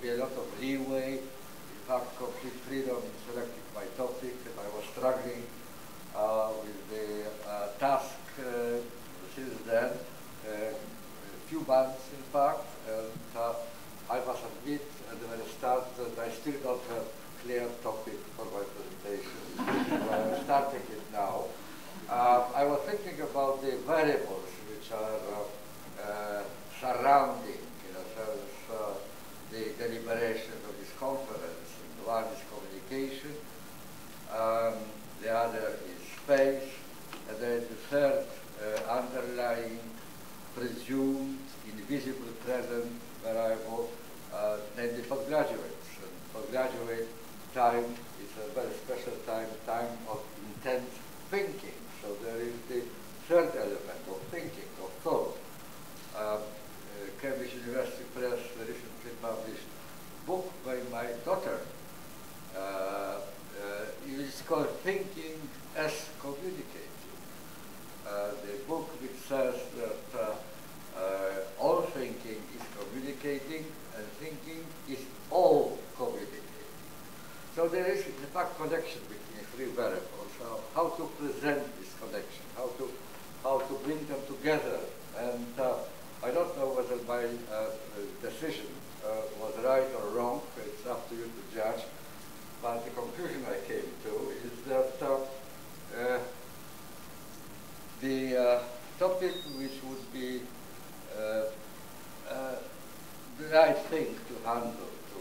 be a lot of leeway, in fact complete freedom in selecting my topic, and I was struggling with the task since then, a few months in fact, and I must admit at the very start that I still don't have clear topic for my presentation. So I'm starting it now. I was thinking about the variables which are surrounding, in a sense, the deliberation of this conference. One is communication, the other is space, and then the third underlying, presumed, invisible present variable, namely postgraduates. And postgraduate time is a very special time of intense thinking. So there is the third element of thinking, of thought. Cambridge University Press recently published a book by my daughter. It is called Thinking as Communicating. The book which says that all thinking is communicating and thinking is all communicating. So there is in fact connection between three variables. So how to present this connection, how to bring them together, and I don't know whether my decision was right or wrong. It's up to you to judge. But the conclusion I came to is that the topic which would be the right thing to handle, to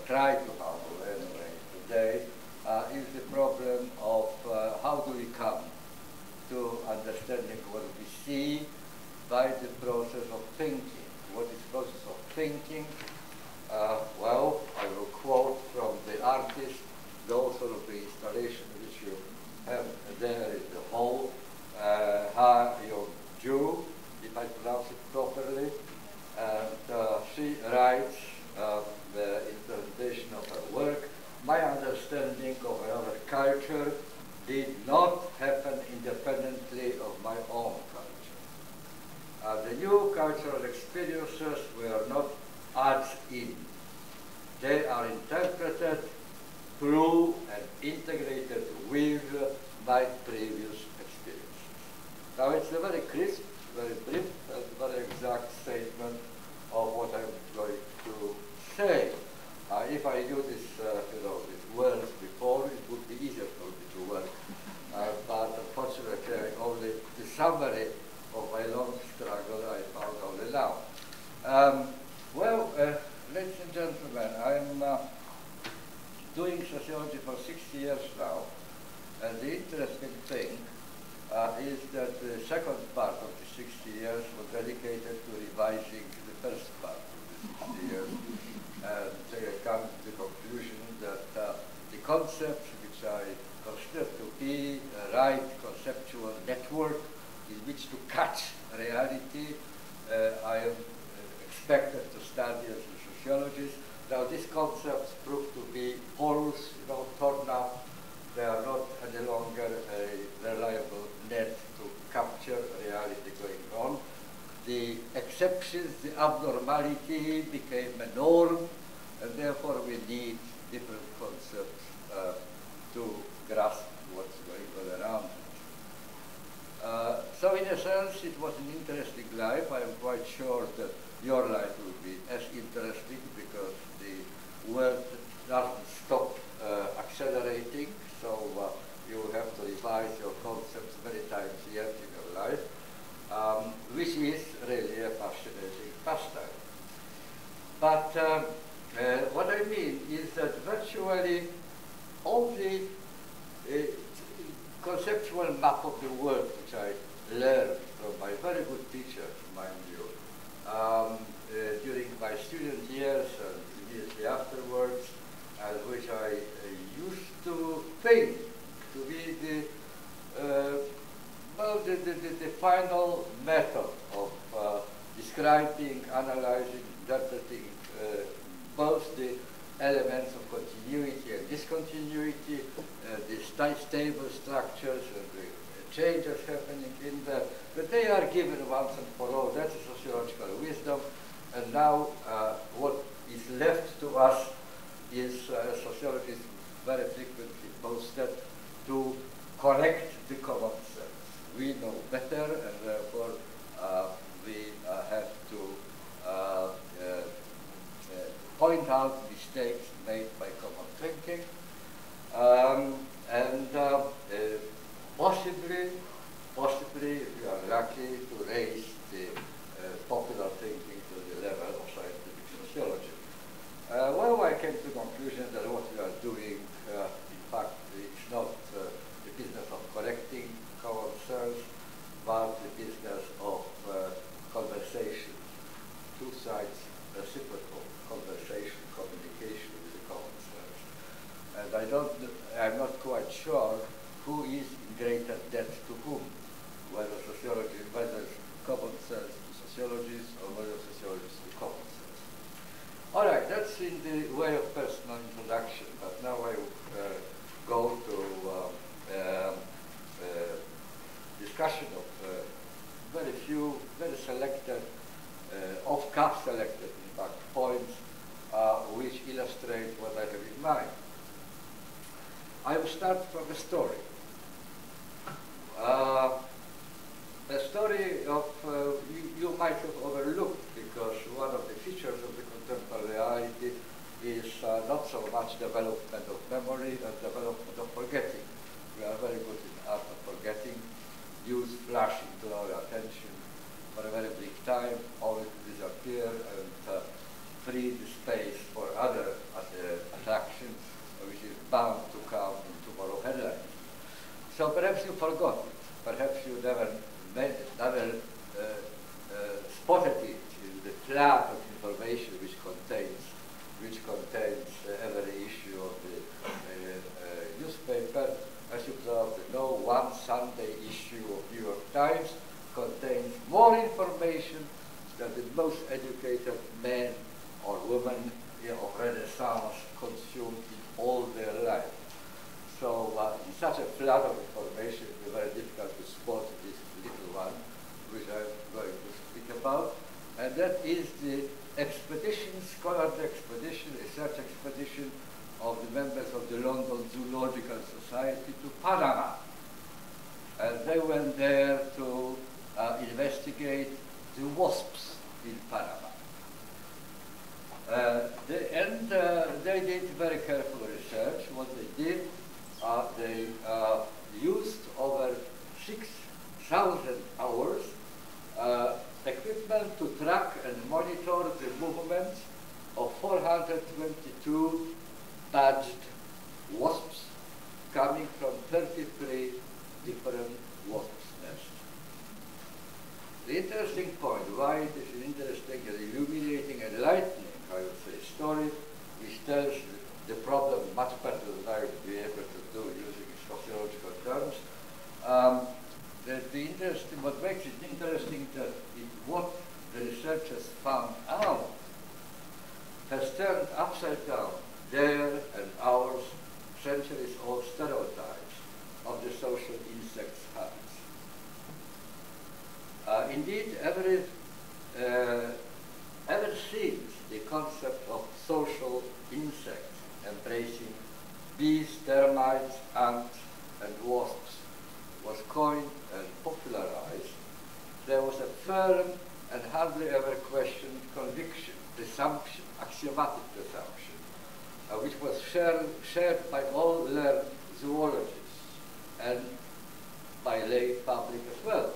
try to handle anyway today, is the problem of how do we come to understanding what we see by the process of thinking. What is the process of thinking? Well, I will quote from the artist, the author of the installation which you have there in the hall, Ha Yong-ju, if I pronounce it properly. And she writes in presentation of her work, my understanding of another culture did not happen independently of my own culture. The new cultural experiences were not adds in. They are interpreted through and integrated with my previous experiences. Now it's a very crisp, very brief, and very exact statement of what I'm going to say. If I knew this, these words before, it would be easier for me to work. But unfortunately, only the summary of my long struggle I found only now. Well, ladies and gentlemen, I'm doing sociology for 60 years now, and the interesting thing is that the second part of the 60 years was dedicated to revising the first part of the 60 years, and I come to the conclusion that the concepts which I consider to be a right conceptual network in which to catch reality, I am expected to study as a sociologist. Now these concepts prove to be false, torn up. They are not any longer a reliable net to capture reality going on. The exceptions, the abnormality became a norm, and therefore we need different concepts to grasp what's going on around us. So in a sense, it was an interesting life. I am quite sure that your life will be as interesting because the world doesn't stop accelerating, so you have to revise your concepts many times yet in your life, which is really a fascinating pastime. But what I mean is that virtually all the conceptual map of the world which I learned from my very good teachers, mind you, during my student years and immediately afterwards, and which I used to think to be the final method of describing, analyzing, interpreting both the elements of continuity and discontinuity, the stable structures and the changes happening in there, but they are given once and for all. That's a sociological wisdom. And now what is left to us is, sociologists very frequently posted, to correct the common sense. We know better, and therefore we have to point out mistakes made by common thinking, and possibly, if you are lucky, to raise the popular thinking to the level of scientific sociology. Well, I came to the conclusion that what we are doing, in fact, is not the business of correcting common sense, but the business of conversation, two sides, reciprocal conversation, communication with the common sense. And I'm not quite sure who is in greater debt to whom, whether common sense to sociologists or whether sociologists to common sense. All right, that's in the way of personal introduction, but now I go to discussion of very few, very selected, off-cuff selected, in fact, points which illustrate what I have in mind. I will start from a story. A story of, you might have overlooked, because one of the features of the contemporary reality is not so much development of memory as development of forgetting. We are very good in art of forgetting, use flash into our attention for a very brief time, only to disappear and free the space for other attractions, which is bound to come in tomorrow's headlines. So perhaps you forgot it. Perhaps you never spotted it in the flood of information which contains every issue of the newspaper. As you observed, no one Sunday issue of New York Times contains more information than the most educated men or women of Renaissance consumed in all their life. So in such a flood of information, it's very difficult to spot this little one, which I'm going to speak about. And that is the expedition, scholarly expedition, research expedition of the members of the London Zoological Society to Panama. And they went there to investigate the wasps in Panama. They did very careful research. What they did, they used over 6,000 hours equipment to track and monitor the movements of 422 badged wasps coming from 33 different wasps' nests. The interesting point, why it is an interesting and illuminating, enlightening, I would say, story, which tells the problem much better than I would be able to do using sociological terms. What makes it interesting that what the researchers found out has turned upside down their and ours centuries-old stereotypes of the social insect's habits. Indeed, ever since the concept of social insects embracing bees, termites, ants, and wasps was coined and popularized, there was a firm and hardly ever questioned conviction, presumption, axiomatic presumption, which was shared by all learned zoologists and by lay public as well.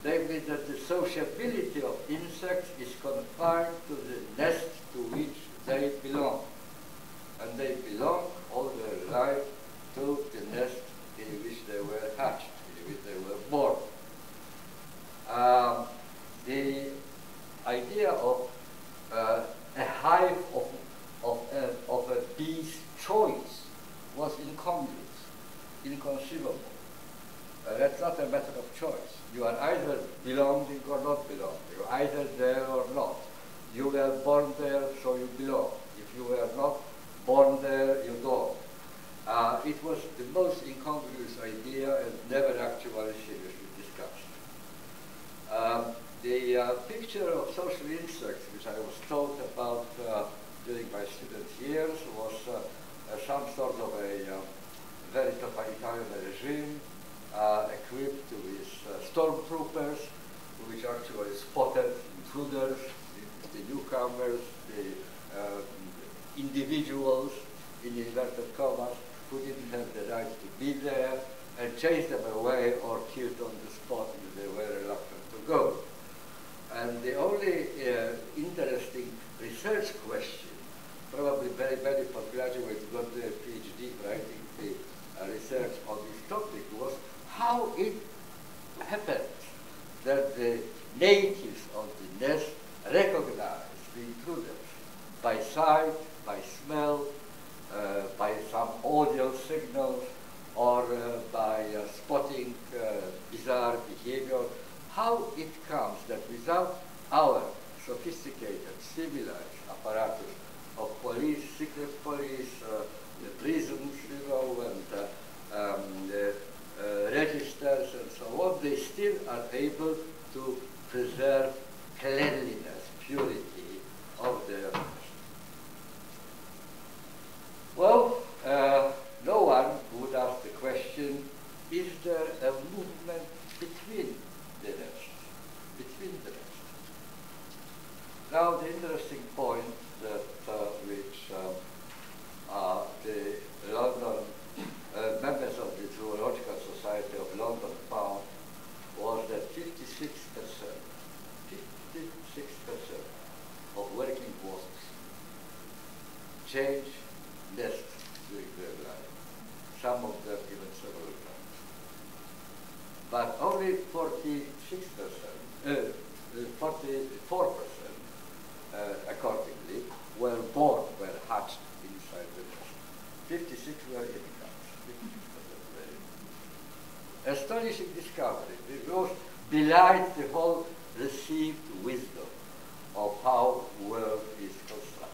Namely, that the sociability of insects is confined to the nest to which they belong. And they belong all their life to the nest in which they were hatched, in which they were born. The idea of a hive of a bee's choice was incongruous, inconceivable. That's not a matter of choice. You are either belonging or not belonging. You're either there or not. You were born there, so you belong. If you were not born there, you don't. It was the most incongruous idea and never actually seriously discussed. The picture of social insects, which I was told about my student years was some sort of a very totalitarian regime equipped with stormtroopers, which actually spotted intruders, the newcomers, the individuals, in inverted commas, who didn't have the right to be there, and chased them away or killed on the spot if they were reluctant to go. And the only interesting research question, probably very many postgraduates got their PhD writing the research on this topic, was how it happened that the natives of the nest recognized the intruders by sight, by smell, by some audio signals, or by spotting bizarre behavior. How it comes that without our sophisticated, civilized apparatus of police, secret police, the prisons, you know, and registers and so on, they still are able to preserve cleanliness, purity of their nest. Well, no one would ask the question, is there a movement between the nests, between the nests? Now, the interesting point that which the London members of the Zoological Society of London found was that 56% of working wasps change nests during their life. Some of them even several times. But only 44% accordingly were born, were hatched inside the nest. 56 were immigrants. 56% were astonishing discovery. It was belied the whole received wisdom of how world is constructed.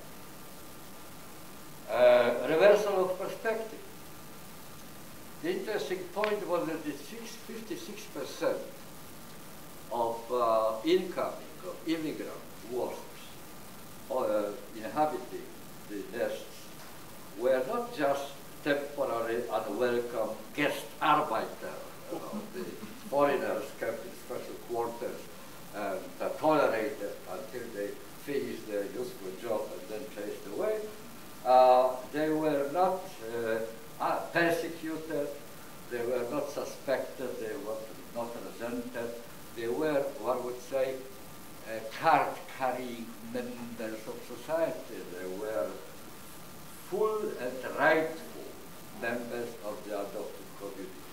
Reversal of perspective. The interesting point was that the 56% of incoming, of immigrant wasps inhabiting the nests were not just temporary, unwelcome guest arbeiter, the foreigners kept in special quarters and tolerated until they finished their useful job and then chased away. They were not persecuted, they were not suspected, they were not resented. They were, one would say, card-carrying members of society. They were full and rightful members of the adopted community.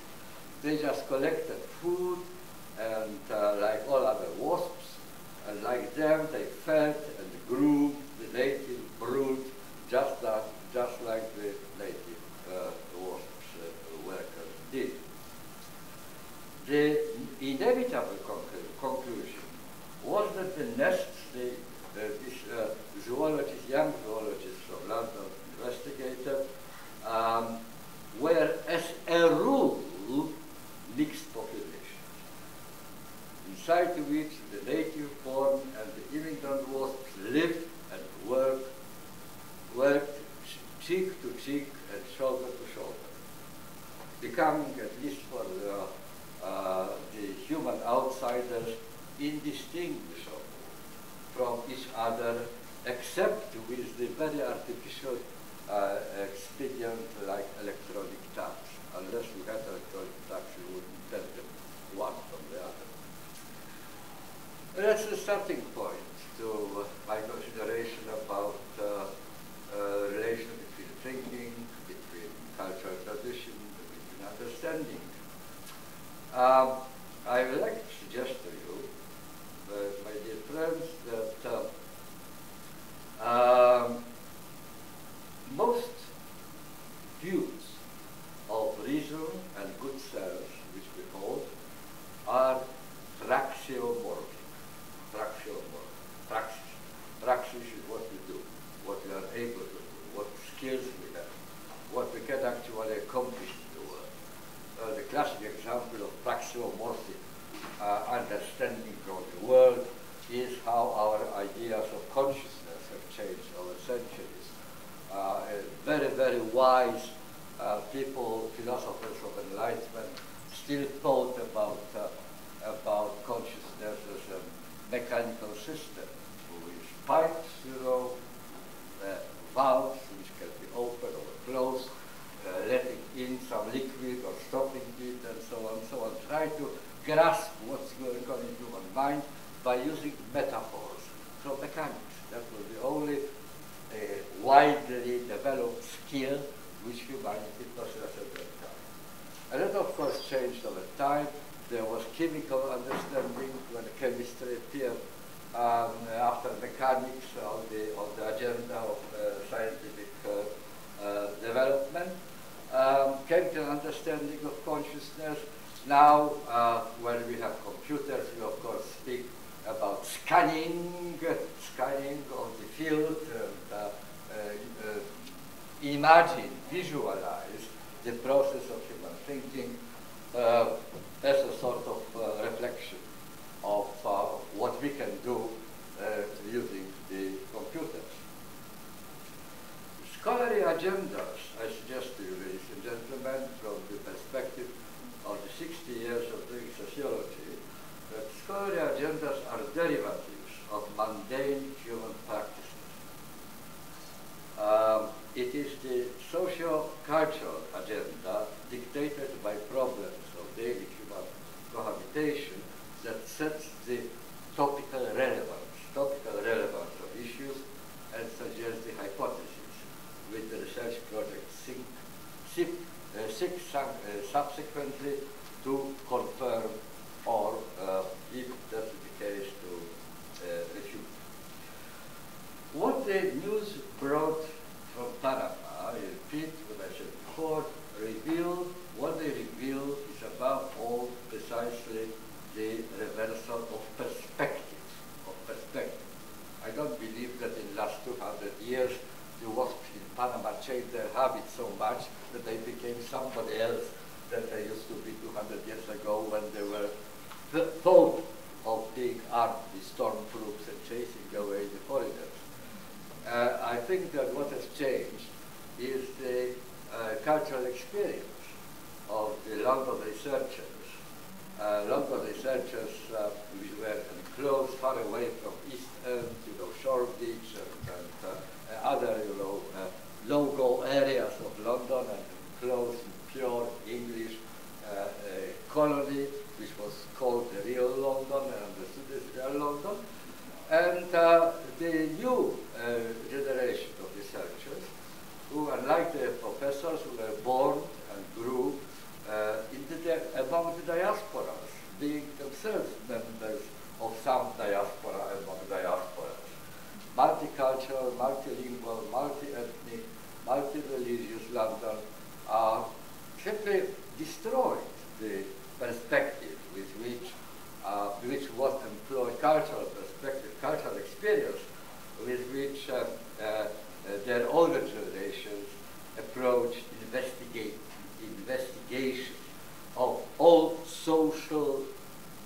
They just collected food and like all other wasps, and like them they fed and groomed the native brood just like the native wasps workers did. The inevitable conclusion was that the nests, this zoologist, young zoologist from London investigated, were as a rule mixed populations, inside which the native-born and the immigrant wasps lived and worked cheek to cheek and shoulder to shoulder, becoming, at least for the human outsiders, indistinguishable from each other, except with the very artificial expedient like electronic tags. Unless we had electronic tags, we wouldn't tell them one from the other. That's the starting point to my consideration about relation between thinking, between cultural tradition, between understanding. I would like to suggest to you, my dear friends, that most views of reason and good sense which we hold are praxiomorphic. Praxis is what we do, what we are able to do, what skills we have, what we can actually accomplish in the world. The classic example of praxiomorphic understanding of the world is how our ideas of consciousness have changed over centuries. very, very wise people, philosophers of enlightenment, still thought about consciousness as a mechanical system with pipes, valves which can be opened or closed, letting in some liquid or stopping it, and so on, so on. Try to grasp what's going on in human mind by using metaphors from mechanics. That was the only widely developed skill which humanity possessed at that time. And that, of course, changed over time. There was chemical understanding when chemistry appeared after mechanics on the agenda of scientific development. Came to an understanding of consciousness. Now, when we have computers, we of course speak about scanning of the field, and imagine, visualize the process of human thinking as a sort of reflection of what we can do using the computers. Scholarly agendas, I suggest to you, ladies and gentlemen, from the perspective of the 60 years of doing sociology, that scholarly agendas are derivatives of mundane human practices. It is the socio-cultural agenda dictated by problems of daily human cohabitation that sets the topical relevance of issues and suggests the hypothesis, with the research project seeks subsequently to confirm or, if that's the case, to refute. What the news brought from Panama, I repeat what I said before, what they reveal is above all precisely the reversal of perspective. I don't believe that in the last 200 years the WASPs in Panama changed their habits so much that they became somebody else than they used to be 200 years ago when they were thought of being armed with stormtroops and chasing away the foreigners. I think that what has changed is the cultural experience of the London researchers. London researchers which were enclosed far away from East End, Shoreditch and other, logo areas of London, and enclosed in pure English colony, which was called the real London and understood as real London. And the new generation of researchers, who, unlike their professors, who were born and grew among the diasporas, being themselves members of some diaspora among diasporas. Multicultural, multilingual, multi-ethnic, multi-religious London simply destroyed the perspective with which was employed, cultural perspective, cultural experience, with which their older generations approached investigation of all social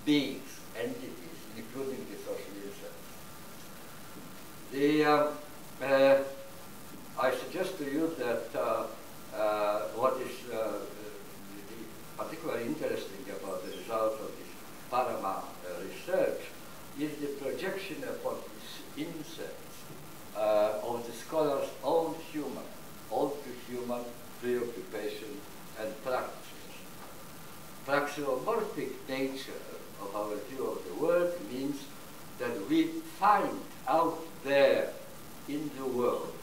beings, entities, including the social insects. I suggest to you that what is particularly interesting about the results of this Panama research is the projection upon these insects of the scholar's own all-to-human preoccupation and practices. Praxeomorphic nature of our view of the world means that we find out there in the world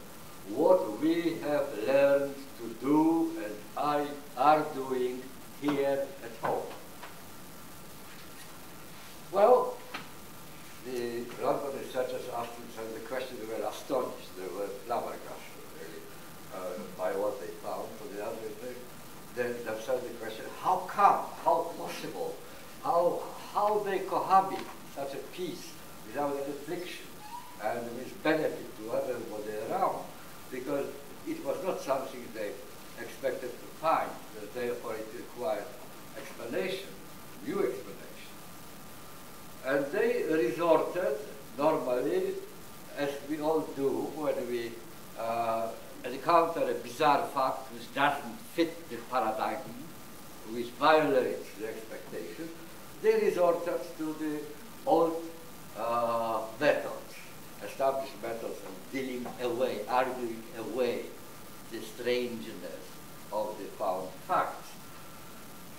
what we have learned to do and are doing here at home. Well, the London researchers asked themselves the question. They were astonished. They were flabbergasted, really, by what they found. So they asked themselves the question: how come? How possible? How they cohabit such a peace without any friction and with benefit to everybody around? Because it was not something they expected to find. Therefore, it required explanation, new explanation. And they resorted, normally, as we all do when we encounter a bizarre fact which doesn't fit the paradigm, which violates the expectation, they resorted to the old methods, established methods of dealing away, arguing away the strangeness of the found facts.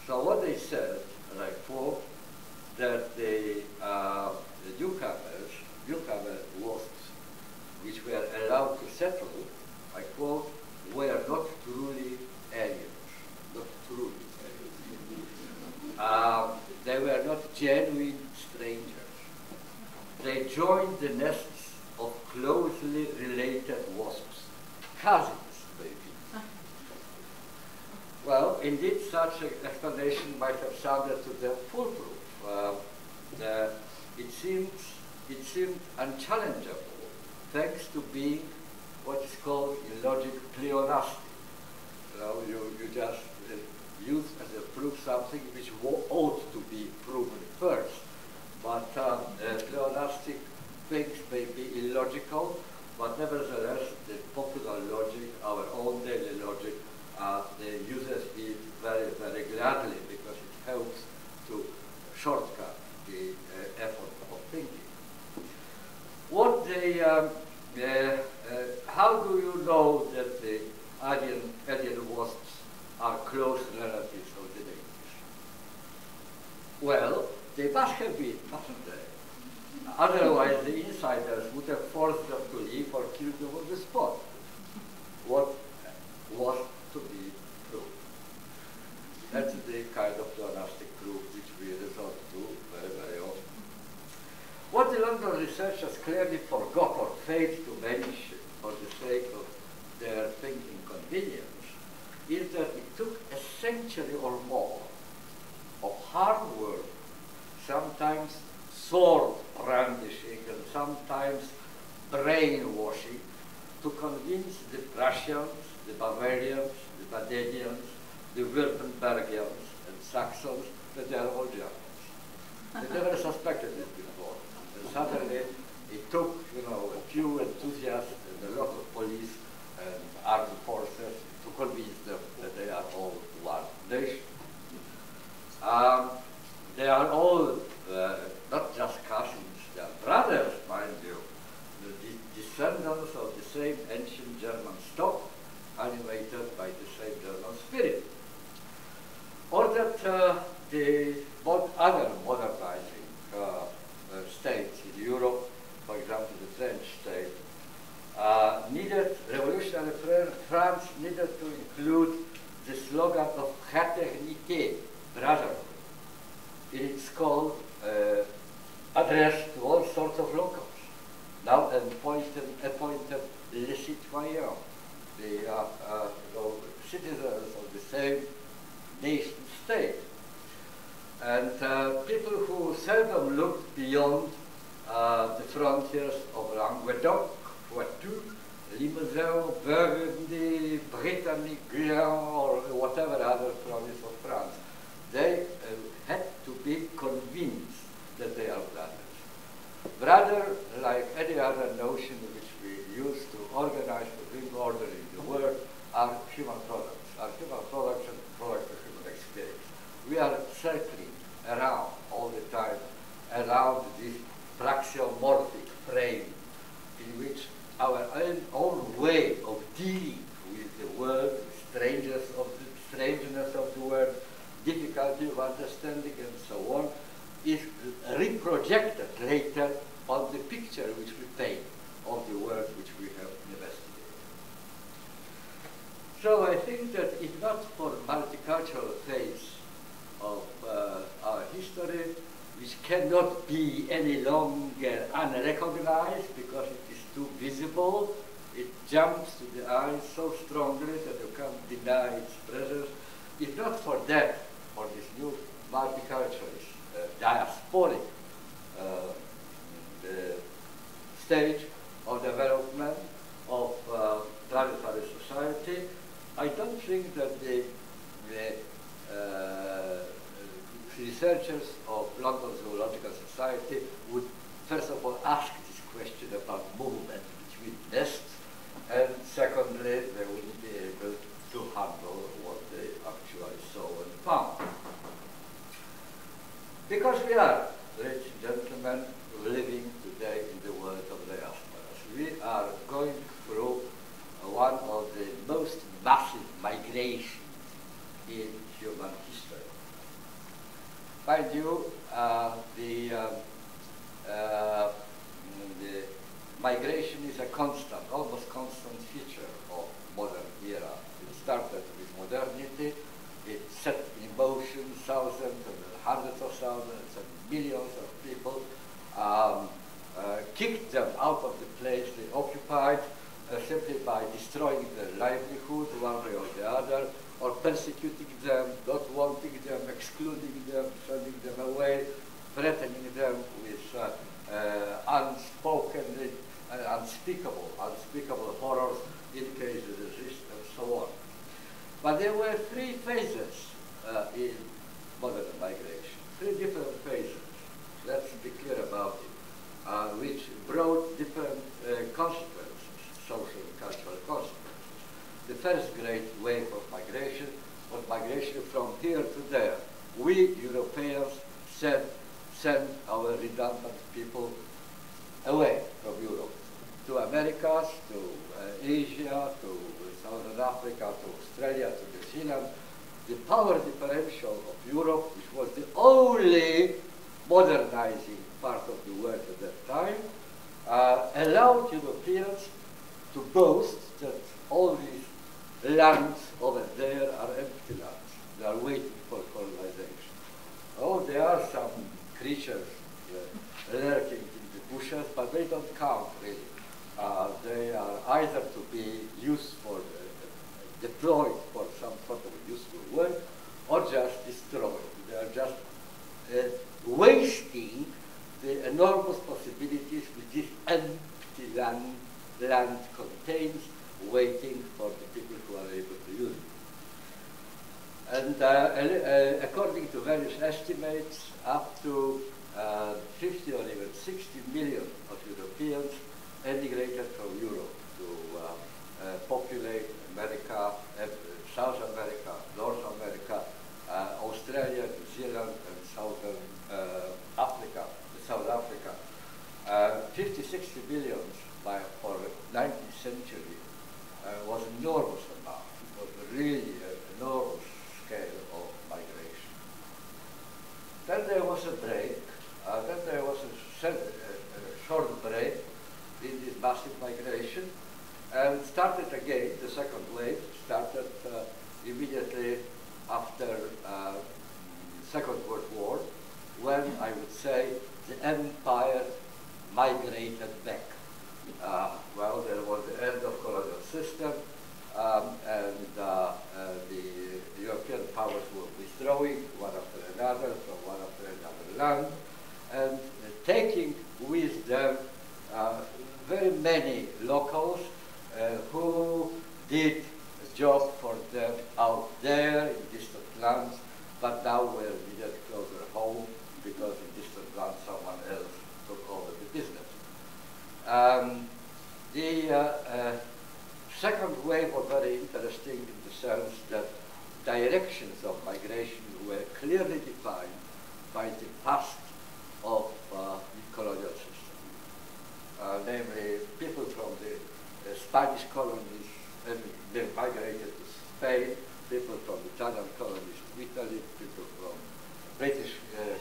So what they said, and I quote, that the newcomer wasps, which were allowed to settle, I quote, were not truly aliens, not truly aliens. They were not genuine strangers. They joined the nests of closely related wasps, cousins, maybe. Well, indeed, such an explanation might have sounded to them foolproof. It seemed unchallengeable, thanks to being what is called in logic pleonastic. You know, you just use as a proof something which ought to be proven first. But pleonastic things may be illogical, but nevertheless, the popular logic, our own daily logic, uses it very, very gladly because it helps to shortcut the effort of thinking. What they, how do you know that the alien wasps are close relatives of the natives? Well, they must have been, mustn't they? Otherwise, the insiders would have forced them to leave or killed them on the spot. What was to be proved? That's the kind of pleonastic proof which we resort to very, very often. What the London researchers clearly forgot or failed to mention for the sake of their thinking convenience is that it took a century or more of hard work, sometimes sword brandishing and sometimes brainwashing, to convince the Prussians, the Bavarians, the Badenians, the Württembergians and Saxons that they are all Germans. They never suspected this before. And suddenly it took, a few enthusiasts and a lot of police and armed forces to convince them that they are all one nation. They are all not just cousins, they are brothers, mind you, the descendants of the same ancient German stock, animated by the same German spirit. Or that the other modernizing states in Europe, for example the French state, revolutionary France needed to include the slogan of fraternité, brotherhood, in its call addressed to all sorts of locals, now appointed les citoyens, the citizens of the same nation state. And people who seldom looked beyond the frontiers of Languedoc, Poitou, Limousin, Burgundy, Brittany, Guyane, or whatever other province of France. They had to be convinced that they are brothers. Brother, like any other notion which we use to organize, to bring order in the world, are human products, and products of human experience. We are circling around all the time, around this praxeomorphic frame in which our own way of dealing with the world, strangeness of the world, difficulty of understanding and so on, is reprojected later on the picture which we paint of the world which we have investigated. So I think that if not for multicultural phase of our history, which cannot be any longer unrecognized because it is too visible, it jumps to the eyes so strongly that you can't deny its presence. If not for that, for this new multiculturalist, diasporic stage of development of planetary society, I don't think that the researchers of London Zoological Society would first of all ask this question about movement between nests, and secondly they wouldn't be able to handle what they actually saw and found. Because we are, ladies and gentlemen, living today in the world of diasporas. We are going through one of the most massive migrations in human history. Mind you, the migration is a constant, almost constant feature of modern era. It started with modernity. It set in motion thousands and hundreds of thousands and millions of people, kicked them out of the place they occupied simply by destroying their livelihood one way or the other, or persecuting them, not wanting them, excluding them, sending them away, threatening them with unspeakable horrors in case they resist, and so on. But there were three phases in modern migration, three different phases. Let's be clear about it, which brought different consequences, social and cultural consequences. The first great wave of migration was migration from here to there. We Europeans sent our redundant people away from Europe, to Americas, to Asia, to Southern Africa, to Australia, to New Zealand. The power differential of Europe, which was the only modernizing part of the world at that time, allowed Europeans to boast that all these lands over there are empty lands. They are waiting for colonization. Oh, there are some creatures lurking in the bushes, but they don't count really. They are either to be used for, deployed for some sort of useful work, or just destroyed. They are just wasting the enormous possibilities which this empty land contains, waiting for the people who are able to use it. And according to various estimates, up to 50 or even 60 million of Europeans emigrated from Europe to populate America, South America, North America, Australia, New Zealand, and Southern Africa, South Africa. 50, 60 billions for the 19th century was an enormous amount. It was really an enormous scale of migration. Then there was a break. Then there was a short break in this massive migration, and started again. The second wave started immediately after Second World War, when I would say the empire migrated back. Well, there was the end of colonial system, and the European powers were withdrawing one after another from one after another land, and taking with them very many locals who did a job for them out there in distant lands, but now were needed closer home because in distant lands someone else took over the business. The second wave was very interesting in the sense that directions of migration were clearly defined by the past of the colonial system. Namely, people from the Spanish colonies they migrated to Spain, people from Italian colonies to Italy, people from British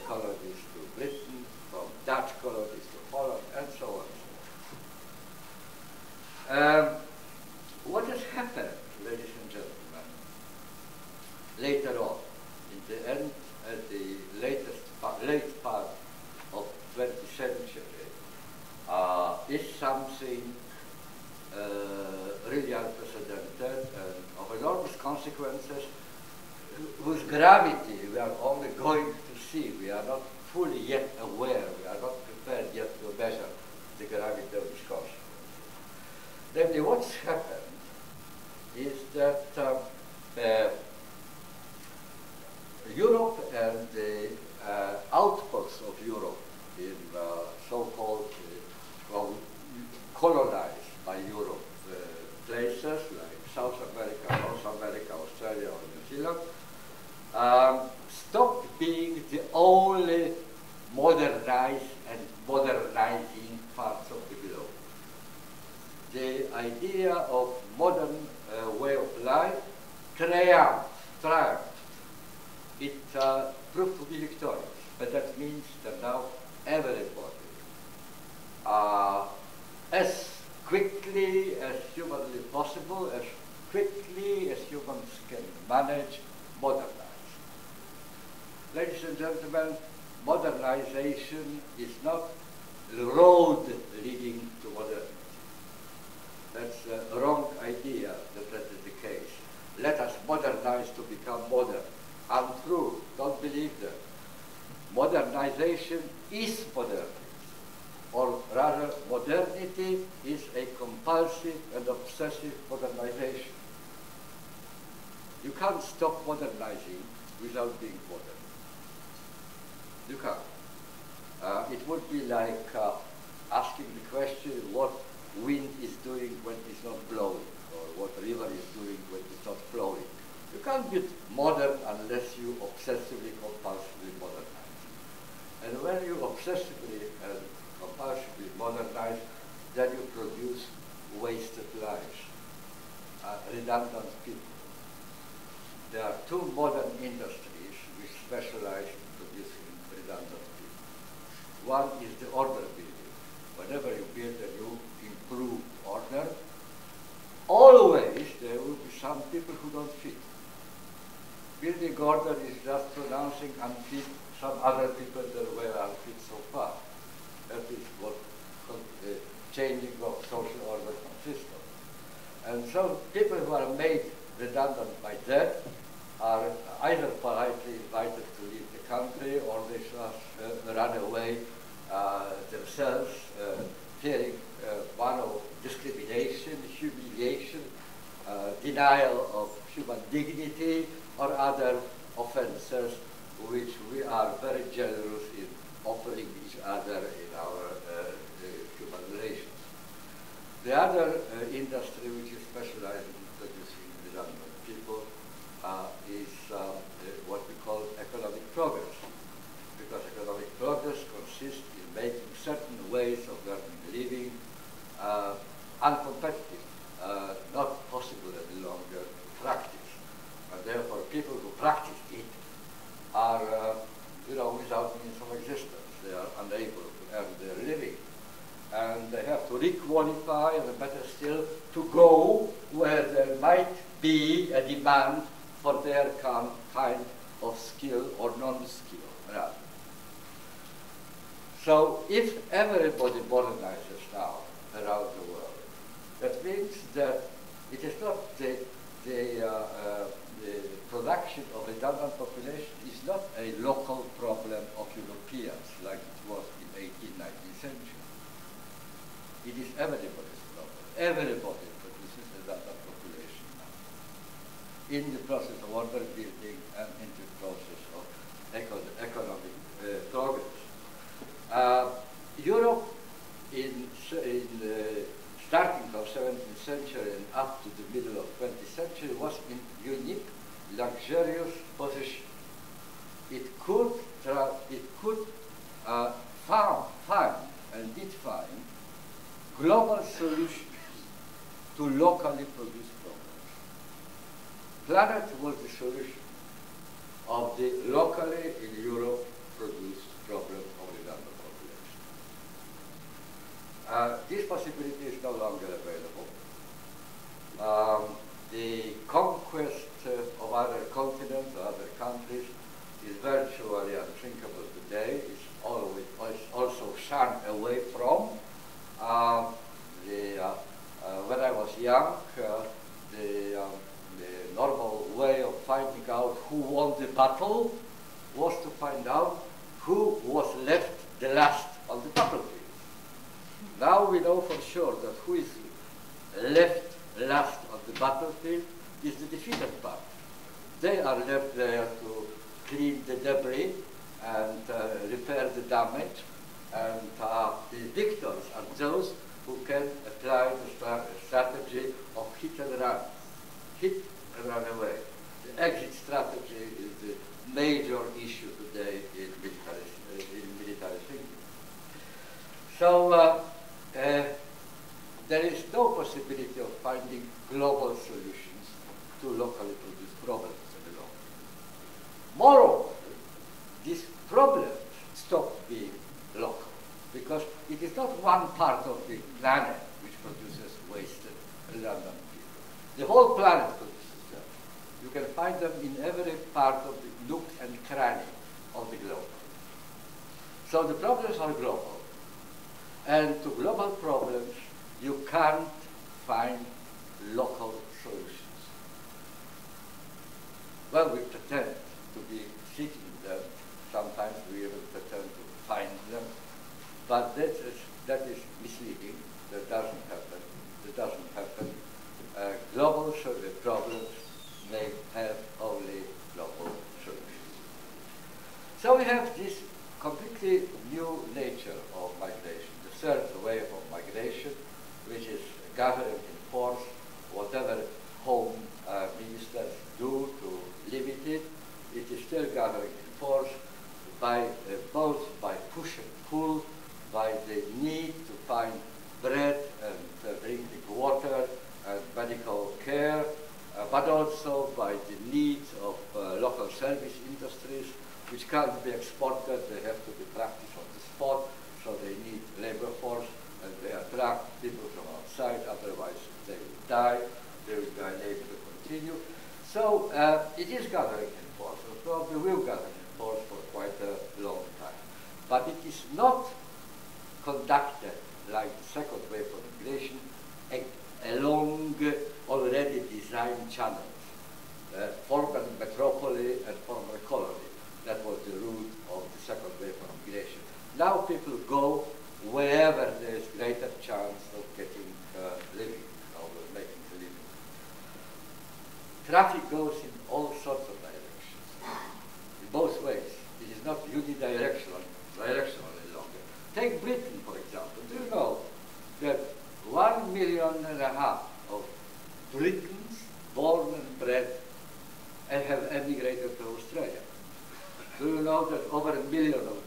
colonies to Britain, from Dutch colonies to Holland, and so on. What has happened, ladies and gentlemen, later on, in the end, at the late part of 20th century, is something really unprecedented and of enormous consequences, whose gravity we are only going to see. We are not fully yet aware, we are not prepared yet to measure the gravity of these consequences. Namely, what's happened is that Europe and the outposts of Europe in so-called colonized by Europe places like South South America, North America, Australia, or New Zealand, stopped being the only modernized and modernizing parts of the globe. The idea of modern way of life triumphed. It proved to be victorious, but that means that now everybody, as quickly as humanly possible, as quickly as humans can manage, modernize. Ladies and gentlemen, modernization is not the road leading to modernity. That's a wrong idea that that is the case. Let us modernize to become modern. Untrue. Don't believe that. Modernization is modernity. Or rather, modernity is a compulsive and obsessive modernization. You can't stop modernizing without being modern. You can't. It would be like asking the question what wind is doing when it's not blowing, or what river is doing when it's not flowing. You can't be modern unless you obsessively, compulsively modernize. And when you obsessively and compulsively modernize, then you produce wasted lives, redundant people. There are two modern industries which specialize in producing redundant people. One is the order building. Whenever you build a new improved order, always there will be some people who don't fit. Building order is just pronouncing unfit some other people that were unfit so far. That is what changing of social order consists of. And so people who are made redundant by that are either politely invited to leave the country, or they just run away themselves, fearing one of discrimination, humiliation, denial of human dignity, or other offenses which we are very generous in offering each other in our human relations. The other industry which is specialized in producing redundant people is what we call economic progress. Because economic progress consists in making certain ways of earning a living uncompetitive, not possible any longer to practice. And therefore people who practice it are without means of existence. They are unable to earn their living. And they have to requalify, and better still, to go where there might be a demand for their kind of skill or non-skill, rather. So if everybody modernizes now around the world, that means that it is not the production of redundant population is not a local problem of Europeans like it was in 18th, 19th century. It is everybody's problem. Everybody produces redundant population now in the process of order building and in the process of economic progress. Europe in starting from 17th century and up to the middle of 20th century was in unique, luxurious position. It could find and did find global solutions to locally produced problems. Planet was the solution of the locally in Europe produced problem of redundant population. This possibility is no longer available. The conquest of other continents or other countries is virtually unthinkable today. It's always also shunned away from. When I was young, the normal way of finding out who won the battle was to find out who was left the last on the battlefield. Now we know for sure that who is left last on the battlefield is the defeated party. They are left there to clean the debris and repair the damage, and the victors are those who can apply the strategy of hit and run. hit and run away. The exit strategy is the major issue today in military thinking. So there is no possibility of finding global solutions to locally produced problems any longer. Moreover, these problems stop being local, because it is not one part of the planet which produces wasted, redundant people. The whole planet produces them. You can find them in every part of the nook and cranny of the globe. So the problems are global. And to global problems, you can't find local solutions. Well, we pretend to be seeking them. Sometimes we even pretend to find them. But that is misleading. That doesn't happen. That doesn't happen. Global problems may have only local solutions. So we have this completely new nature of migration, the third wave of migration, which is gathering in force, whatever home ministers do to limit it. It is still gathering in force by both by push and pull, by the need to find bread and drinking water and medical care, but also by the needs of local service industries, which can't be exported. They have to be practiced on the spot, so they need labor force, and they attract people from outside, otherwise they will die, they will be unable to continue. So it is gathering in force, and probably will gather in force for quite a long time. But it is not conducted like the second wave of migration along already designed channels, former metropole and former colony. That was the route of the second wave of migration. Now people go wherever there is greater chance of getting living, or making a living. Traffic goes in all sorts of directions, in both ways. It is not unidirectional any longer. Take Britain, for example. Do you know that 1.5 million of Britons born and bred and have emigrated to Australia? Do you know that over 1 million of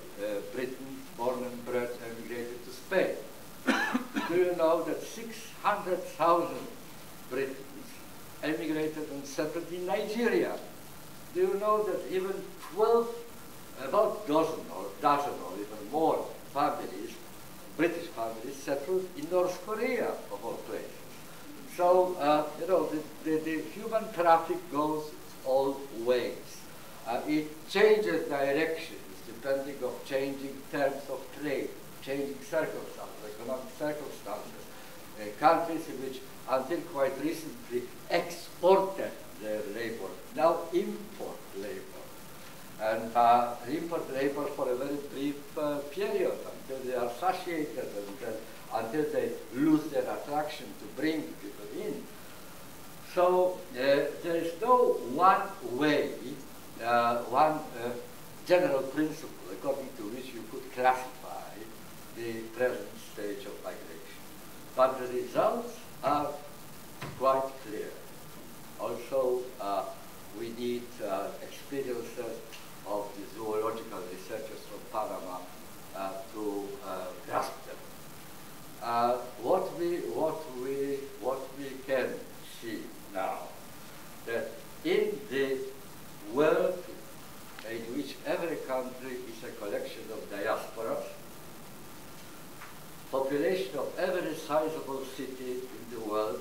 Britons born and bred emigrated to Spain? Do you know that 600,000 Britons emigrated and settled in Nigeria? Do you know that even about dozen or even more families, British families, settled in North Korea, of all places? So, you know, the human traffic goes all ways. It changes directions depending on changing terms of trade, changing circumstances, economic circumstances. Countries which until quite recently exported their labor now import labor. And import labor for a very brief period until they are satiated and until they lose their attraction to bring people in. So there is no one way, one general principle according to which you could classify the present stage of migration. But the results are quite clear. Also, we need experiences of the zoological researchers from Panama to grasp them. What we can see now, that in the world in which every country is a collection of diasporas, population of every sizable city in the world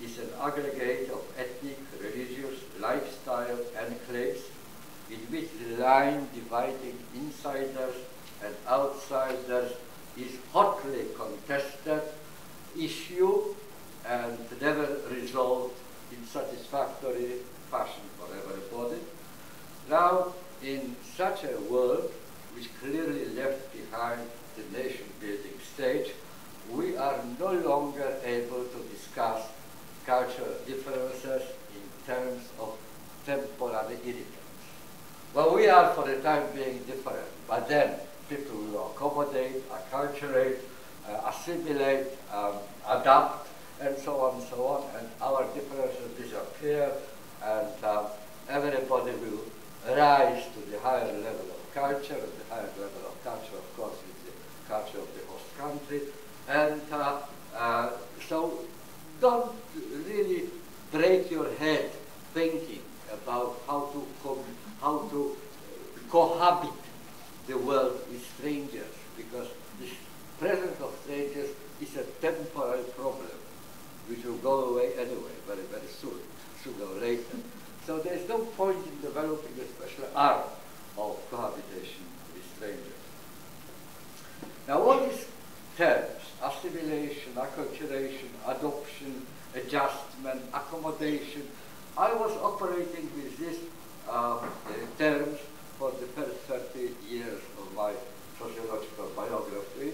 is an aggregate of ethnic, religious, lifestyle enclaves in which the line dividing insiders and outsiders is hotly contested issue and never resolved in satisfactory fashion for everybody. Now, in such a world, which clearly left behind the nation-building stage, we are no longer able to discuss cultural differences in terms of temporary irritants. Well, we are for the time being different, but then people will accommodate, acculturate, assimilate, adapt, and so on, and our differences disappear, and everybody will rise to the higher level of culture, and the higher level of culture, of course, is the culture of the host country, and so don't really break your head thinking about how to cohabit the world with strangers, because this presence of strangers is a temporary problem which will go away anyway very, very soon, sooner or later. So there's no point in developing a special art of cohabitation with strangers. Now all these terms, assimilation, acculturation, adoption, adjustment, accommodation, I was operating with these terms for the first 30 years of my sociological biography,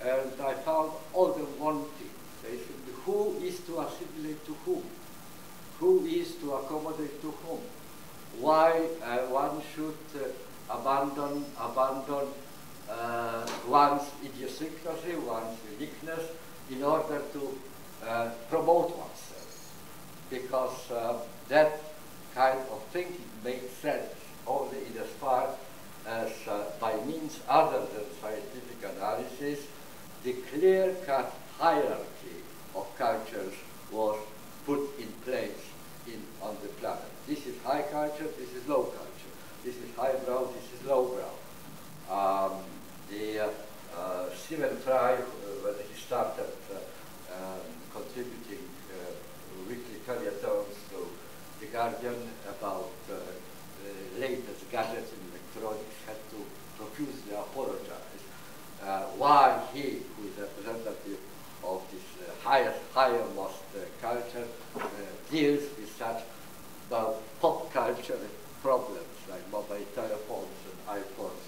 and I found all the wanting, basically, who is to assimilate to whom? Who is to accommodate to whom? Why one should abandon one's idiosyncrasy, one's uniqueness, in order to promote oneself, because that kind of thinking makes sense only in as far as by means other than scientific analysis, the clear-cut hierarchy of cultures was put in place on the planet. This is high culture, this is low culture. This is highbrow, this is lowbrow. Stephen Fry, when he started contributing weekly feuilletons to The Guardian about latest gadgets and electronics, had to profusely apologize why he, who is a representative of this highermost culture, deals with such pop culture problems like mobile telephones and iPhones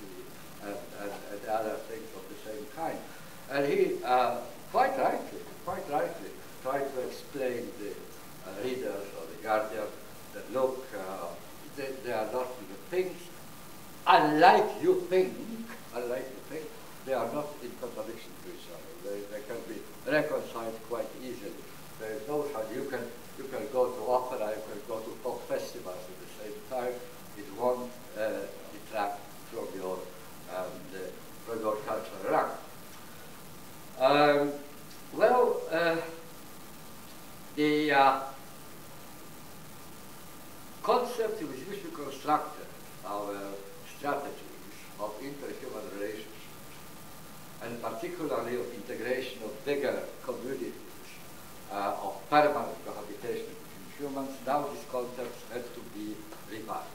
and other things of the same kind. And he quite rightly tried to explain the readers of The Guardian that, look, they are not the things, unlike you think, they are not in contradiction to each other. They can be reconciled quite easily. There is no such, you can go to opera, you can go to pop festivals at the same time. It won't detract from your cultural rank. The concept with which we constructed our strategies of interhuman relationships, and particularly of integration of bigger communities, of permanent cohabitation between humans, now these concepts have to be revised.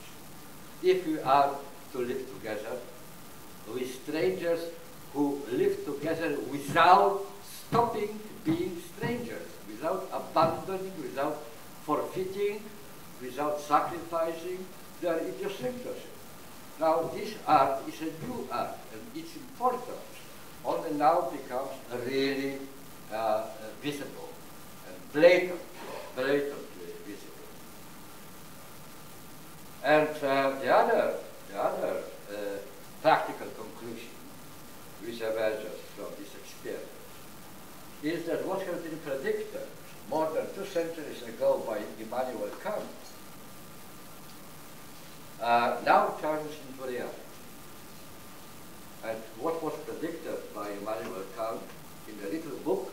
If we are to live together with strangers who live together without stopping being strangers, without abandoning, without forfeiting, without sacrificing their idiosyncrasy. Now this art is a new art, and its importance only now becomes really visible and blatantly visible. And the other practical conclusion which emerges from this experience is that what has been predicted more than 2 centuries ago by Immanuel Kant now turns into reality. And what was predicted by Immanuel Kant in the little book,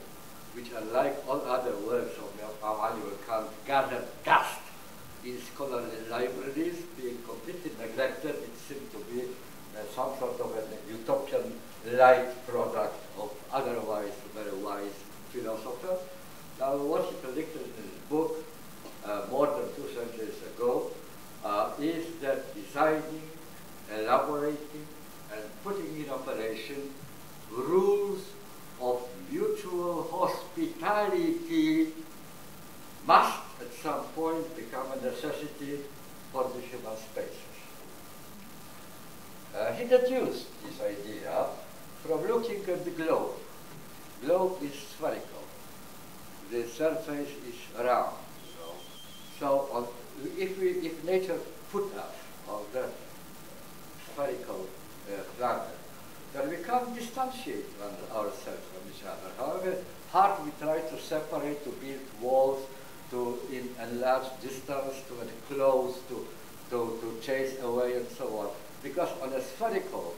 which, unlike all other works of Immanuel Kant, gathered dust in scholarly libraries, being completely neglected, it seemed to be some sort of an utopian light product of otherwise very wise philosophers. Now, what he predicted in his book more than 2 centuries ago is that designing, elaborating, and putting in operation rules of mutual hospitality must at some point become a necessity for the human species. He deduced this idea from looking at the globe. Globe is spherical. The surface is round. So if nature put us on that spherical planet, that we can't distantiate ourselves from each other. However hard we try to separate, to build walls, to enlarge distance, to enclose, to chase away, and so on. Because on a spherical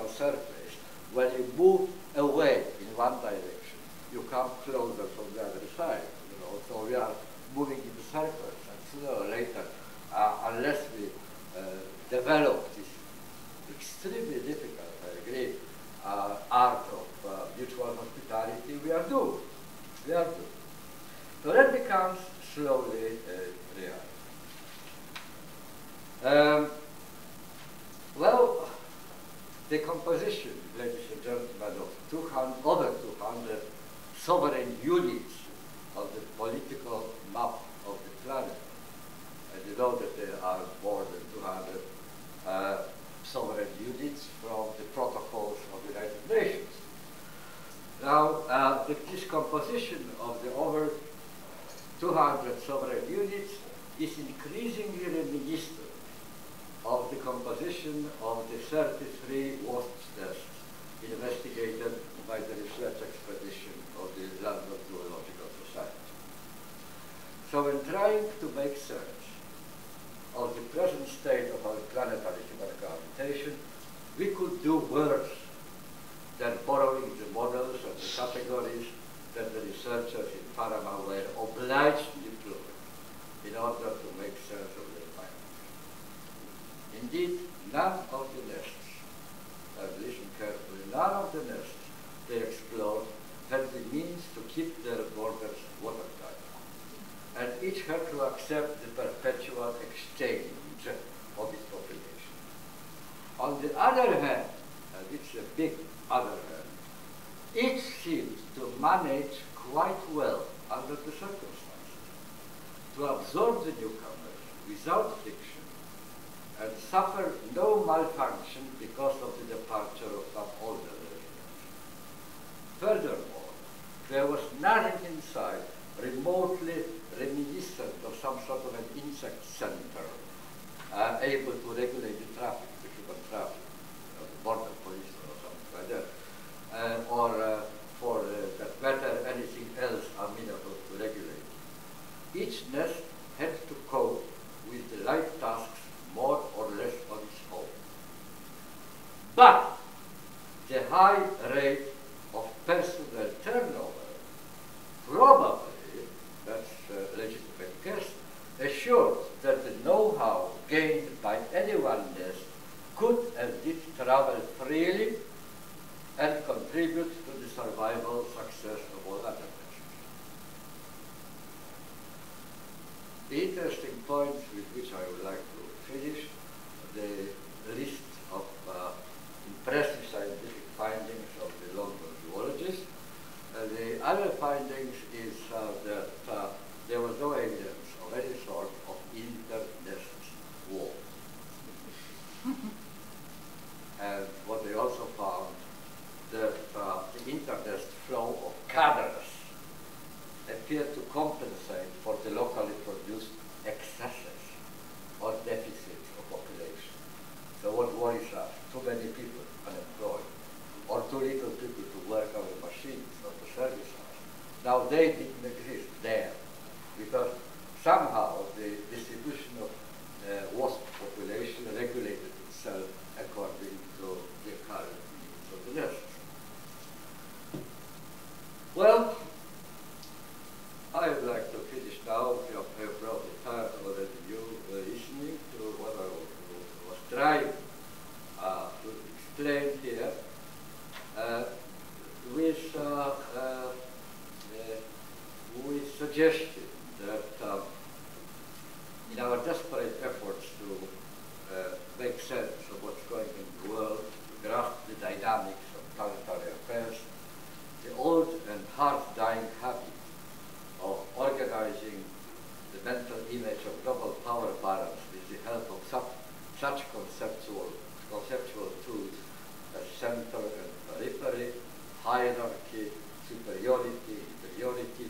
surface, when you move away in one direction, you come closer from the other side. So we are moving in circles, and sooner or later, unless we develop this extremely difficult, I agree, art of mutual hospitality, we are doomed. We are doomed. So that becomes slowly real. Well, the composition, ladies and gentlemen, of over 200 sovereign units of the political map of the planet, and you know that there are more than 200 sovereign units from the protocols of the United Nations. Now, this composition of the over 200 sovereign units is increasingly reminiscent of the composition of the 33 wasp nests investigated by the research expedition of the London Zoological Society. So in trying to make sense of the present state of our planetary human cohabitation, we could do worse than borrowing the models and the categories that the researchers in Panama were obliged to deploy in order to make sense of their findings. Indeed, none of the nests, and listen carefully, none of the nests they explored had the means to keep their borders watertight, and each had to accept the perpetual exchange of its population. On the other hand, and it's a big other hand, each seemed to manage quite well under the circumstances to absorb the newcomers without friction and suffer no malfunction because of the departure of some older residents. Furthermore, there was nothing inside remotely reminiscent of some sort of an insect center able to regulate the traffic, the human traffic, the border police or something like that, or for that matter, anything else amenable to regulate. Each nest had to cope with the life tasks more or less on its own. But the high rate of personnel turnover probably, that's a legitimate guess, assured that the know-how gained by any one nest could and did travel freely and contribute to the survival success of all other nests. The interesting point with which I would like to finish the list of impressive scientific findings of the London zoologists. The other findings is that there was no evidence of any sort of inter-nest war. And what they also found that the inter-nest flow of cadres appeared to compensate for the locally produced excesses or deficits of population. So what worries us? Too many people unemployed, or too little people to work on the machines or to service us. Now they didn't exist there, because somehow the distribution of wasp population regulated itself according to the current needs of the nests. Well, I would like to finish now. You have probably tired already you listening to what I was trying to explain here with suggestion that in our desperate efforts to make sense of what's going in the world, to grasp the dynamics of planetary affairs, the old and hard-dying habit of organizing the mental image of global power balance with the help of such conceptual tools as center and periphery, hierarchy, superiority, inferiority,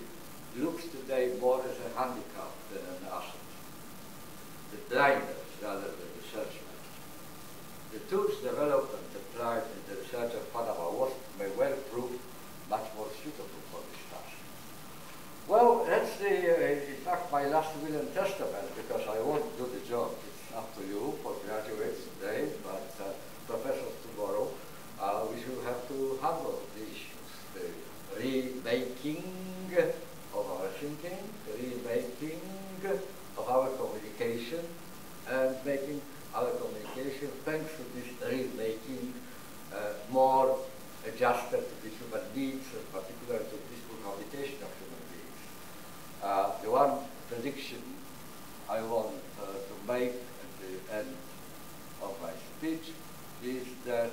looks today more as a handicap than an asset. The blinders rather than the searchlight. The tools developed my last will and testament, because I won't do the job. It's up to you, postgraduates today, but professors tomorrow. We should have to handle the issues, the remaking of our thinking, the remaking of our communication, and making our communication, thanks to this remaking, more adjusted to the human needs, and particularly to peaceful habitation of human beings. The one prediction I want to make at the end of my speech is that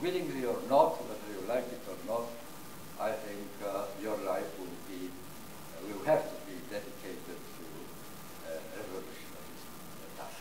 willingly or not, whether you like it or not, I think your life will have to be dedicated to revolutionary task.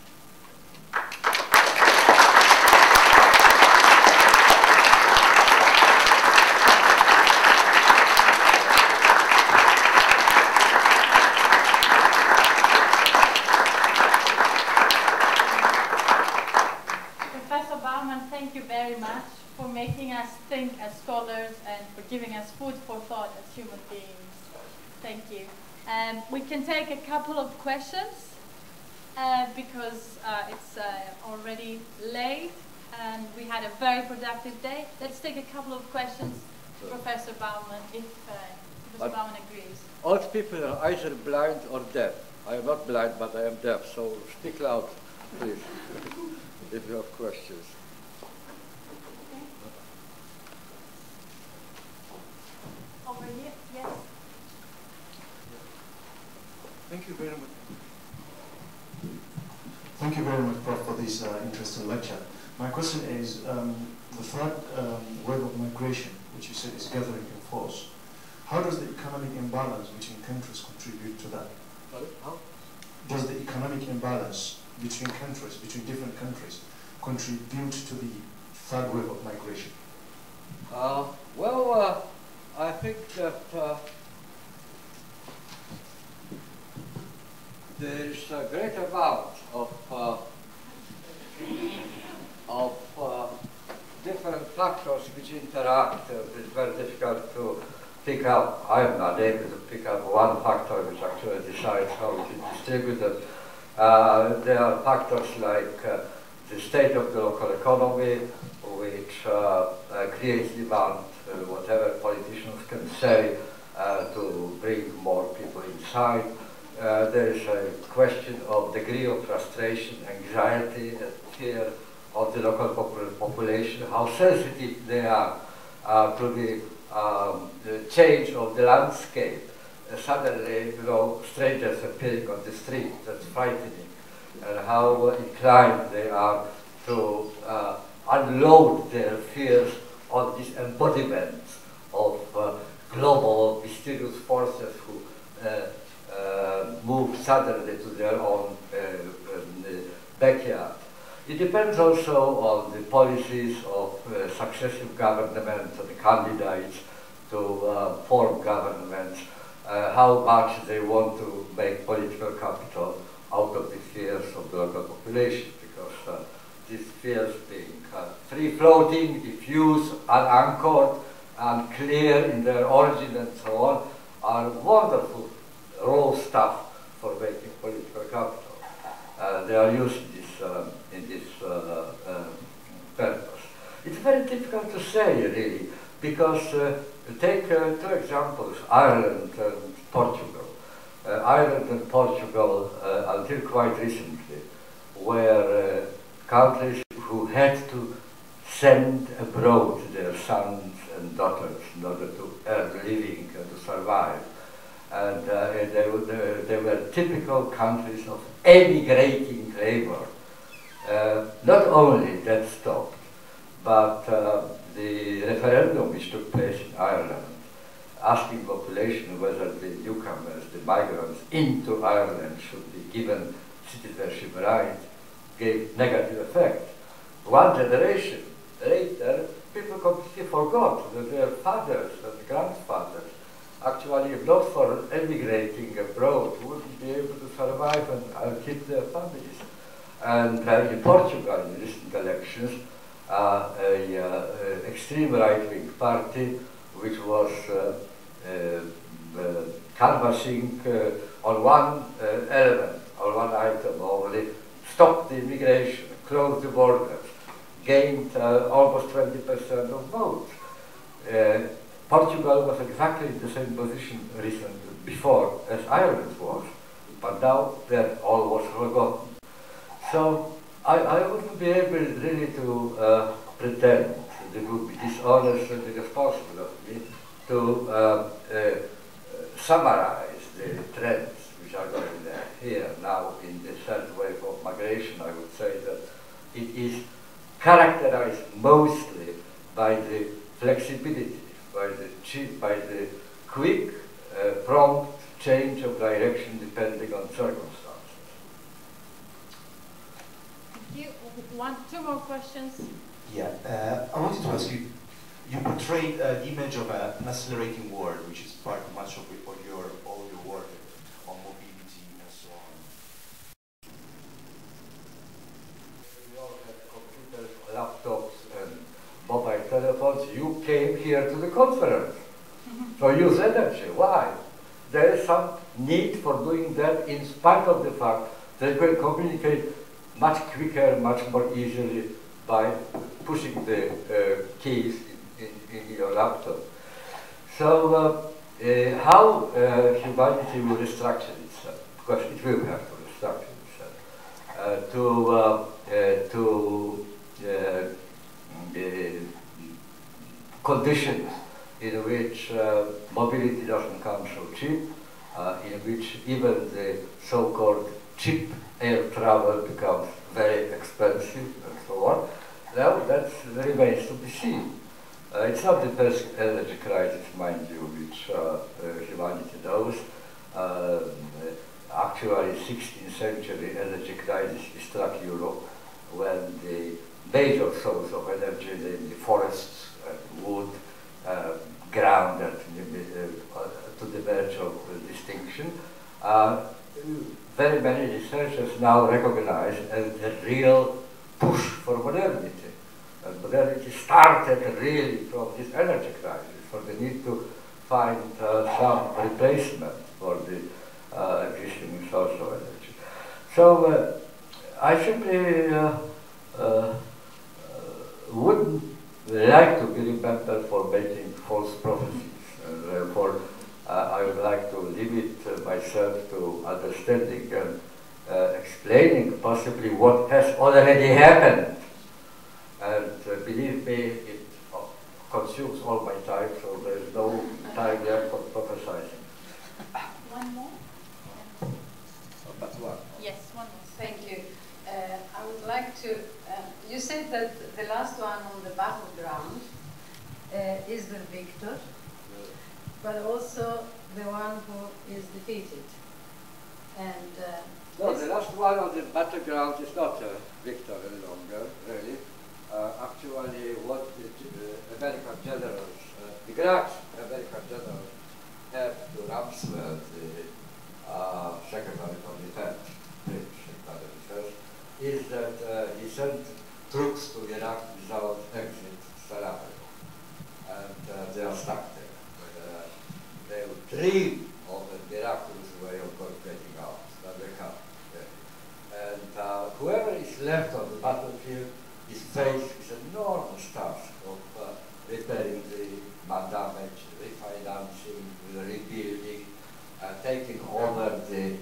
Professor Bauman, thank you very much for making us think as scholars and for giving us food for thought as human beings. Thank you. We can take a couple of questions because it's already late and we had a very productive day. Let's take a couple of questions to Professor Bauman if Professor Bauman agrees. All people are either blind or deaf. I am not blind, but I am deaf, so speak loud, please, if you have questions. Over here, yes. Thank you very much. Thank you very much, Prof, for this interesting lecture. My question is, the third wave of migration, which you said is gathering in force, how does the economic imbalance between countries contribute to that? Sorry, how? Does the economic imbalance between countries, between different countries, contribute to the third wave of migration? Well, I think that there is a great amount of different factors which interact. It's very difficult to pick up. I am not able to pick up one factor which actually decides how it is distributed. There are factors like the state of the local economy, which creates demand, whatever politicians can say, to bring more people inside. There is a question of degree of frustration, anxiety, and fear of the local population, how sensitive they are to the change of the landscape. Suddenly, strangers appearing on the street, that's frightening, and how inclined they are to unload their fears on these embodiments of global mysterious forces who move suddenly to their own backyard. It depends also on the policies of successive governments and candidates to form governments, how much they want to make political capital out of the fears of the local population, because these fears being free-floating, diffuse, unanchored, unclear in their origin and so on, are wonderful raw stuff for making political capital. They are used in this purpose. It's very difficult to say, really, because take two examples, Ireland and Portugal. Ireland and Portugal, until quite recently, were countries who had to send abroad their sons and daughters in order to earn a living and to survive. And they were typical countries of emigrating labor. Not only that stopped, but the referendum which took place in Ireland, asking population whether the newcomers, the migrants into Ireland should be given citizenship rights, gave negative effect. One generation later, people completely forgot that their fathers and grandfathers actually, if not for emigrating abroad, wouldn't be able to survive and keep their families. And in Portugal, in recent elections, an extreme right-wing party, which was canvassing on one element, on one item only, stopped the immigration, closed the borders, gained almost 20% of votes. Portugal was exactly in the same position before as Ireland was, but now that all was forgotten. So I wouldn't be able really to pretend that it would be dishonest and irresponsible of me to summarize the trends which are going there here now in the third wave of migration. I would say that it is characterized mostly by the flexibility, by the quick, prompt change of direction depending on circumstances. Thank you. Two more questions. Yeah, I wanted to ask you, you portrayed the image of an accelerating world, which is part much of all your work on mobility and so on. We all have computers, laptops, and mobile telephones. You came here to the conference. So use energy. Why? There is some need for doing that in spite of the fact that you can communicate much quicker, much more easily by pushing the keys in your laptop. So how humanity will restructure itself, because it will have to restructure itself, to conditions in which mobility doesn't come so cheap, in which even the so-called cheap air travel becomes very expensive and so on. Now that remains to be seen. It's not the first energy crisis, mind you, which humanity knows. Actually, 16th century energy crisis struck Europe when the major source of energy, namely forests and wood, grounded to the verge of distinction. Very many researchers now recognize as a real push for modernity. And modernity started really from this energy crisis, for the need to find some replacement for the existing source of energy. So I simply wouldn't like to be remembered for making false prophecies. And therefore, I would like to limit myself to understanding and explaining possibly what has already happened. And believe me, it consumes all my time, so there is no time left for prophesizing. One more? But one. Yes, one more. Thank you. I would like to, you said that the last one on the battleground is the victor, but also the one who is defeated. And no, the last one on the battleground is not a victor any longer, really. Actually, what the American generals, the great American generals, have to Rumsfeld, the Secretary of Defense, is that he sent troops to Iraq without exit Sarajevo, and they are stuck there. They would dream of a miraculous way of getting out, but they can't. And whoever is left on the battlefield is faced with an enormous task of repairing the damage, refinancing, rebuilding, taking over the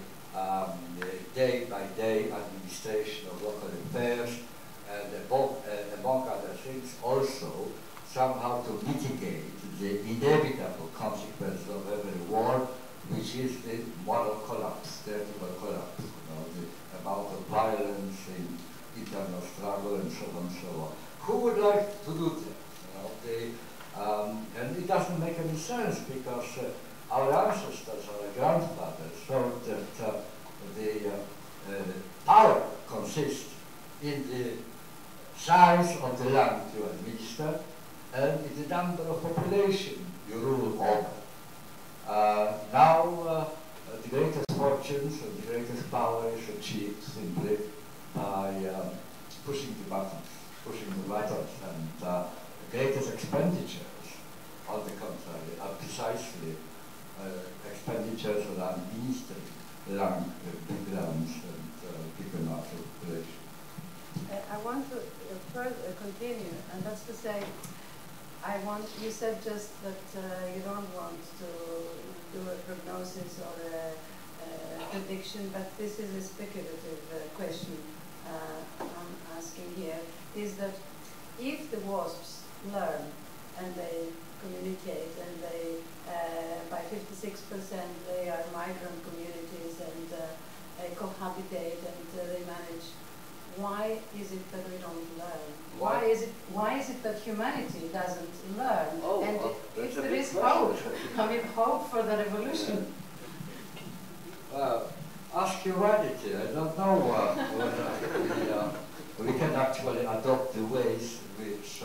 day-by-day administration of local affairs, and among other things also somehow to mitigate the inevitable consequences of every war, which is the moral collapse, terrible collapse, the amount of violence in internal struggle and so on and so on. Who would like to do that? And it doesn't make any sense, because our ancestors, our grandfathers, thought that the power consists in the size of the land you administer and in the number of population you rule over. Now, the greatest fortunes and the greatest power is achieved simply by pushing the buttons, and the greatest expenditures, on the contrary, are precisely expenditures on ministry, long backgrounds and diplomatic relations. I want to further continue, and that's to say, you said just that you don't want to do a prognosis or a prediction, but this is a speculative question I'm asking here, is that if the WASPs learn and they communicate and they, by 56% they are migrant communities and cohabitate and they manage, why is it that we don't learn? Why is it that humanity doesn't learn? Oh, and that's if a there big is question. hope, hope for the revolution. Ask humanity. I don't know whether we can actually adopt the ways which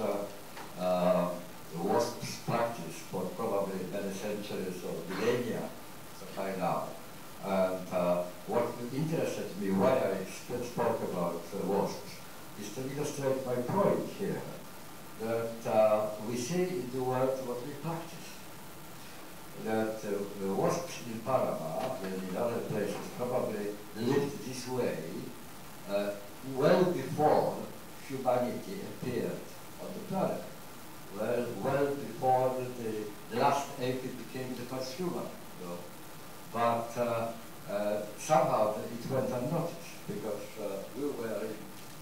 the WASPs practice for probably many centuries or millennia by now. And what interested me, why I spoke about WASPs, is to illustrate my point here, that we see in the world what we practice. That the WASPs in Panama and in other places probably lived this way well before humanity appeared on the planet, well before the last ape became the first human. You know. But somehow it went unnoticed because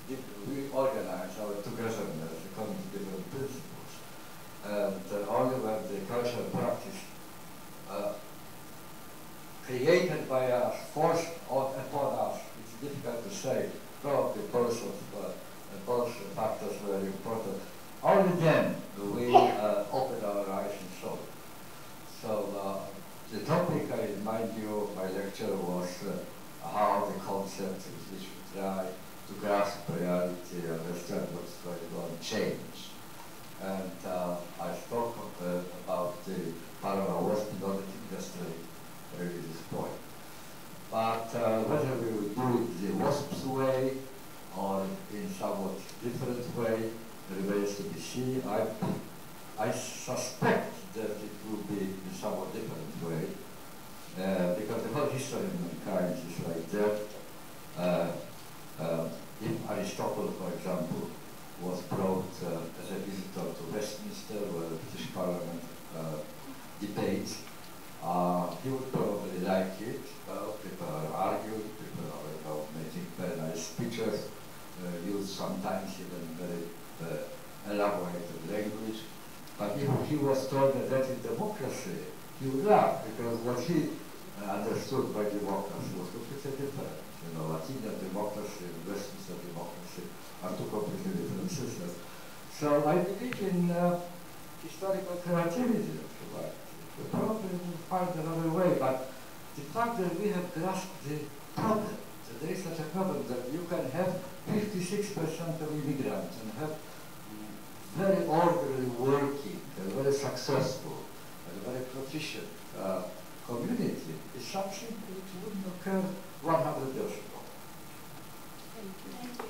we organized our togetherness according to different principles. And only when the cultural practice created by us, forced upon us, it's difficult to say, probably both factors were important. Only then we opened our eyes and saw it. So the topic, I remind you, my lecture was how the concepts which we try to grasp reality, understand what's going on, change. And I spoke about the Panama WASP in order to illustrate really this point. But whether we will do it the WASP's way or in somewhat different way remains to be seen. I suspect that it will be in somewhat different way because the whole history of mankind is like that. If Aristotle, for example, was brought as a visitor to Westminster where the British Parliament debates, he would probably like it. People are arguing, people are making very nice speeches, use sometimes even very elaborated language. But if he was told that that is democracy, he would laugh because what he understood by democracy was completely different. You know, Athenian democracy and Westminster democracy are two completely different systems. So I believe in historical creativity, if you like. We probably will find another way, but the fact that we have grasped the problem, that there is such a problem that you can have 56% of immigrants and have very orderly working and very successful and very proficient community is something which wouldn't occur 100 years ago. Thank you.